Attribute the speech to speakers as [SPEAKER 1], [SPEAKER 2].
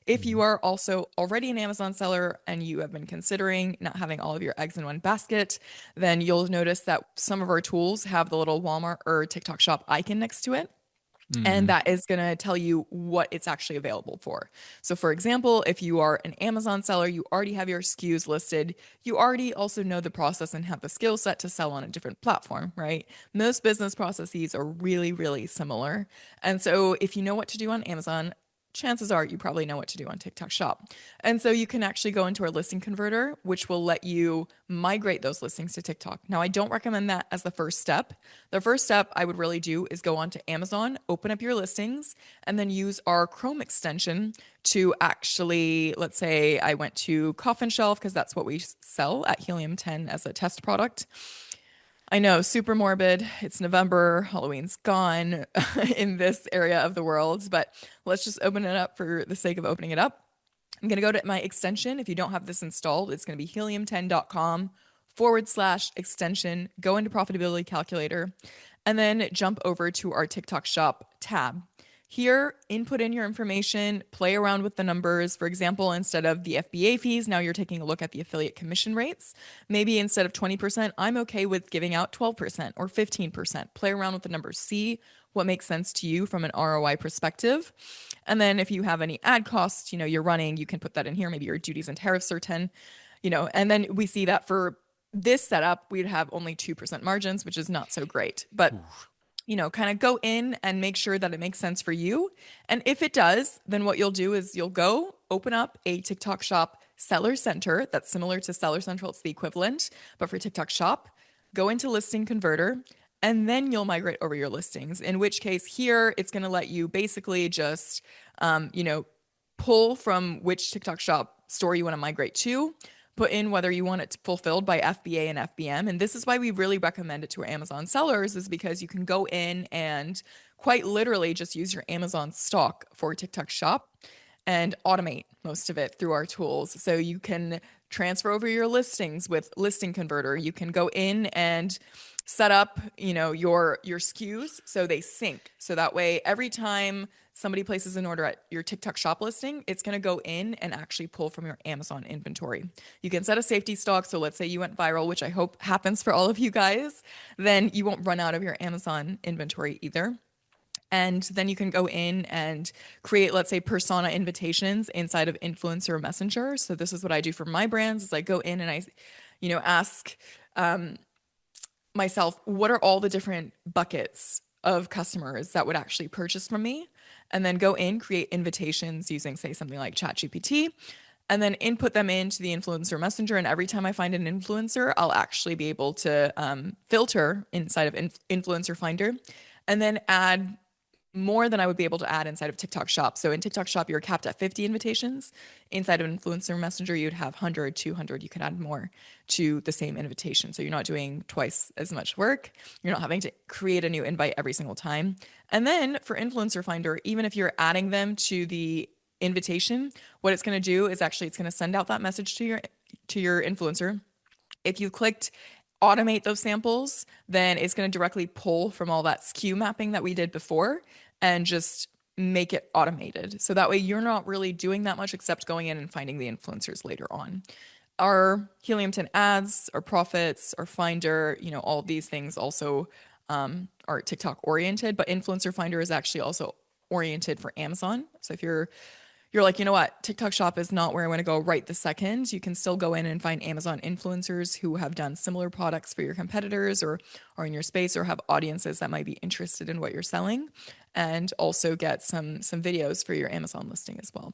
[SPEAKER 1] If you
[SPEAKER 2] Mhm.
[SPEAKER 1] are also already an Amazon seller and you have been considering not having all of your eggs in one basket, then you'll notice that some of our tools have the little Walmart or TikTok shop icon next to it. And
[SPEAKER 2] Mhm.
[SPEAKER 1] that is going to tell you what it's actually available for. So, for example, if you are an Amazon seller, you already have your SKUs listed, you already also know the process and have the skill set to sell on a different platform, right? Most business processes are really, really similar. And so, if you know what to do on Amazon, chances are you probably know what to do on TikTok Shop. And so you can actually go into our listing converter, which will let you migrate those listings to TikTok. Now, I don't recommend that as the first step. The first step I would really do is go onto Amazon, open up your listings, and then use our Chrome extension to actually, let's say I went to Coffin Shelf because that's what we sell at Helium 10 as a test product. I know, super morbid. It's November, Halloween's gone in this area of the world, but let's just open it up for the sake of opening it up. I'm going to go to my extension. If you don't have this installed, it's going to be helium10.com/extension. Go into profitability calculator and then jump over to our TikTok shop tab. Here, input in your information, play around with the numbers. For example, instead of the FBA fees, now you're taking a look at the affiliate commission rates. Maybe instead of 20%, I'm okay with giving out 12% or 15%. Play around with the numbers. See what makes sense to you from an ROI perspective. And then if you have any ad costs, you're running, you can put that in here. Maybe your duties and tariffs are 10, and then we see that for this setup, we'd have only 2% margins, which is not so great. But
[SPEAKER 2] Oof.
[SPEAKER 1] kind of go in and make sure that it makes sense for you. And if it does, then what you'll do is you'll go open up a TikTok shop seller center that's similar to Seller Central. It's the equivalent, but for TikTok shop, go into listing converter and then you'll migrate over your listings. In which case, here it's going to let you basically just, um, you know, pull from which TikTok shop store you want to migrate to, put in whether you want it fulfilled by FBA and FBM. And this is why we really recommend it to our Amazon sellers, is because you can go in and quite literally just use your Amazon stock for TikTok shop and automate most of it through our tools. So you can transfer over your listings with listing converter. You can go in and set up, your SKUs so they sync. So that way every time somebody places an order at your TikTok shop listing, it's going to go in and actually pull from your Amazon inventory. You can set a safety stock. So let's say you went viral, which I hope happens for all of you guys, then you won't run out of your Amazon inventory either. And then you can go in and create, let's say, persona invitations inside of Influencer Messenger. So this is what I do for my brands: is I go in and I, ask myself, what are all the different buckets of customers that would actually purchase from me? And then go in, create invitations using, say, something like ChatGPT, and then input them into the influencer messenger. And every time I find an influencer, I'll actually be able to filter inside of Influencer Finder and then add more than I would be able to add inside of TikTok Shop. So in TikTok Shop, you're capped at 50 invitations. Inside of Influencer Messenger, you'd have 100, 200. You can add more to the same invitation. So you're not doing twice as much work. You're not having to create a new invite every single time. And then for Influencer Finder, even if you're adding them to the invitation, what it's going to do is actually it's going to send out that message to your influencer. If you clicked automate those samples, then it's going to directly pull from all that SKU mapping that we did before and just make it automated. So that way you're not really doing that much except going in and finding the influencers later on. Our Helium 10 ads, our profits, our Finder, all of these things also are TikTok oriented, but Influencer Finder is actually also oriented for Amazon. So if you're like, you know what, TikTok shop is not where I want to go right this second, you can still go in and find Amazon influencers who have done similar products for your competitors or are in your space or have audiences that might be interested in what you're selling, and also get some videos for your Amazon listing as well.